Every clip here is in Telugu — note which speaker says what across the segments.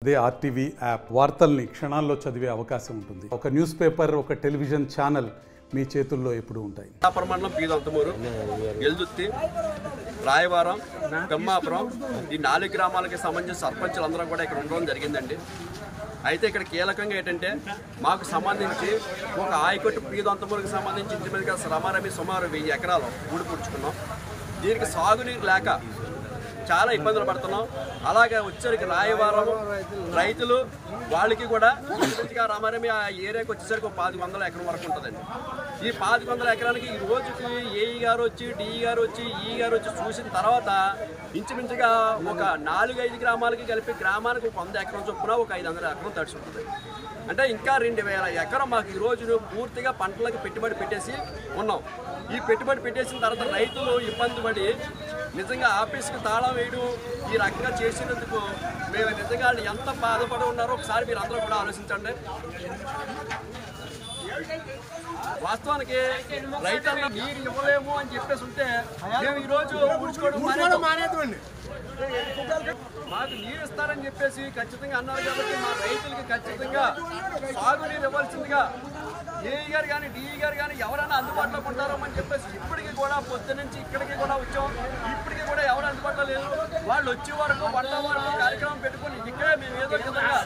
Speaker 1: అదే ఆర్టీవీ యాప్ వార్తల్ని క్షణాల్లో చదివే అవకాశం ఉంటుంది. ఒక న్యూస్ పేపర్, ఒక టెలివిజన్ ఛానల్ మీ చేతుల్లో ఎప్పుడు ఉంటాయి.
Speaker 2: మండలం పీదంతమూరు, ఎల్దుర్తి, రాయవరం, పెమ్మాపురం ఈ 4 గ్రామాలకి సంబంధించిన సర్పంచులు అందరూ కూడా ఇక్కడ ఉండడం జరిగిందండి. అయితే ఇక్కడ కీలకంగా ఏంటంటే మాకు సంబంధించి ఒక ఆయకట్టు పీదంతమూరుకి సంబంధించి ఇంటిమీదగా రమారమి సుమారు 1000 ఎకరాలు ఊడిపుడుచుకున్నాం. దీనికి సాగునీరు లేక చాలా ఇబ్బందులు పడుతున్నాం. అలాగే వచ్చేసరికి రాయవరం రైతులు వాళ్ళకి కూడా రమారమి ఆ ఏరియాకి వచ్చేసరికి 500 ఎకరం వరకు ఉంటుందండి. ఈ 500 ఎకరానికి ఈ రోజుకి ఏఈ గారు వచ్చి, డిఈ గారు వచ్చి, ఈ గారు వచ్చి చూసిన తర్వాత ఇంచుమించుగా ఒక 4-5 గ్రామాలకి కలిపి గ్రామానికి 100 ఎకరం చొప్పున ఒక 500 ఎకరం తడిసి ఉంటుంది. అంటే ఇంకా 2000 ఎకరం మాకు ఈ రోజు పూర్తిగా పంటలకు పెట్టుబడి పెట్టేసి ఉన్నాం. ఈ పెట్టుబడి పెట్టేసిన తర్వాత రైతులు ఇబ్బంది పడి నిజంగా ఆఫీస్కి తాళం వేయడం ఈ రకంగా చేసినందుకు మేము నిజంగా ఎంత బాధపడి ఉన్నారో ఒకసారి మీరు అందరూ కూడా ఆలోచించండి. వాస్తవానికి రైతులను నీరు ఇవ్వలేము అని చెప్పేసి ఉంటే మేము ఈరోజు మాకు నీరు ఇస్తారని చెప్పేసి ఖచ్చితంగా అన్నారు కాబట్టి మా రైతులకి ఖచ్చితంగా సాగునీరు ఇవ్వాల్సిందిగా ఏఈ గారు కానీ, డిఈ గారు కానీ ఎవరైనా అందుబాటులో ఉంటారో అని చెప్పేసి ఇప్పటికీ కూడా పొద్దు నుంచి ఇక్కడికి కూడా వచ్చాం. ఇప్పటికీ కూడా ఎవరు అందుబాటులో లేరు. వాళ్ళు వచ్చే వరకు వంట వరకు కార్యక్రమం పెట్టుకుని ఇక్కడే మేము ఏదో విధంగా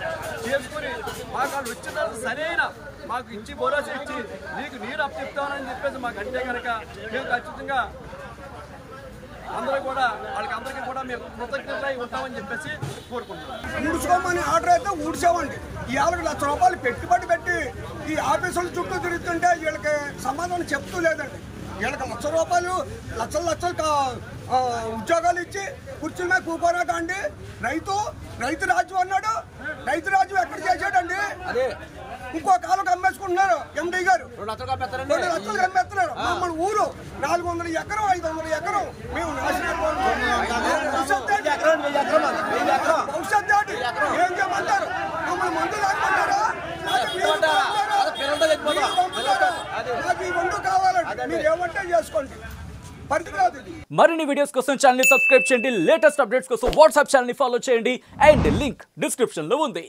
Speaker 2: చేసుకుని మాకు వాళ్ళు వచ్చిన తర్వాత సరైన మాకు ఇచ్చి భరోసా ఇచ్చి నీకు నీరు అప్పచెప్తామని చెప్పేసి మాకు అంటే కనుక మేము ఖచ్చితంగా అందరూ కూడా వాళ్ళకి కూడా మేము కృతజ్ఞతలై ఉంటామని చెప్పేసి కోరుకుంటున్నాం.
Speaker 3: ఊడ్చుకోమని ఆర్డర్ అయితే ఊడ్చామండి. ఈ 1,00,000 రూపాయలు పెట్టుబడి పెట్టి ఈ ఆఫీసుల చుట్టూ తిరుగుతుంటే వీళ్ళకి సమాధానం చెప్తూ లేదండి. వీళ్ళకి లక్షల రూపాయలు లక్షలు ఉద్యోగాలు ఇచ్చి కుర్చీల మీద కూకోనా కాండి. రైతు రాజ్యం అన్నాడు. రైతు రాజ్యం ఎక్కడ చేసాడండి? ఇంకో కాలం అమ్మేసుకుంటున్నారు. ఎండీ గారు 2 లక్షలు అమ్మేస్తున్నారు. మమ్మల్ని ఊరు 400 ఎకరం 500 ఎకరం మేము భవిష్యత్ దాటి ఏం చేయమంటారు? మమ్మల్ని మందు లేకపోతారా? నాకు ఈ మందు కావాలండి. మీరు ఏమంటే చేసుకోండి.
Speaker 4: మరిన్ని వీడియోస్ కోసం ఛానల్ ని సబ్స్క్రైబ్ చేయండి. లేటెస్ట్ అప్డేట్స్ కోసం వాట్సాప్ ఛానల్ ని ఫాలో చేయండి. అండ్ లింక్ డిస్క్రిప్షన్ లో ఉంది.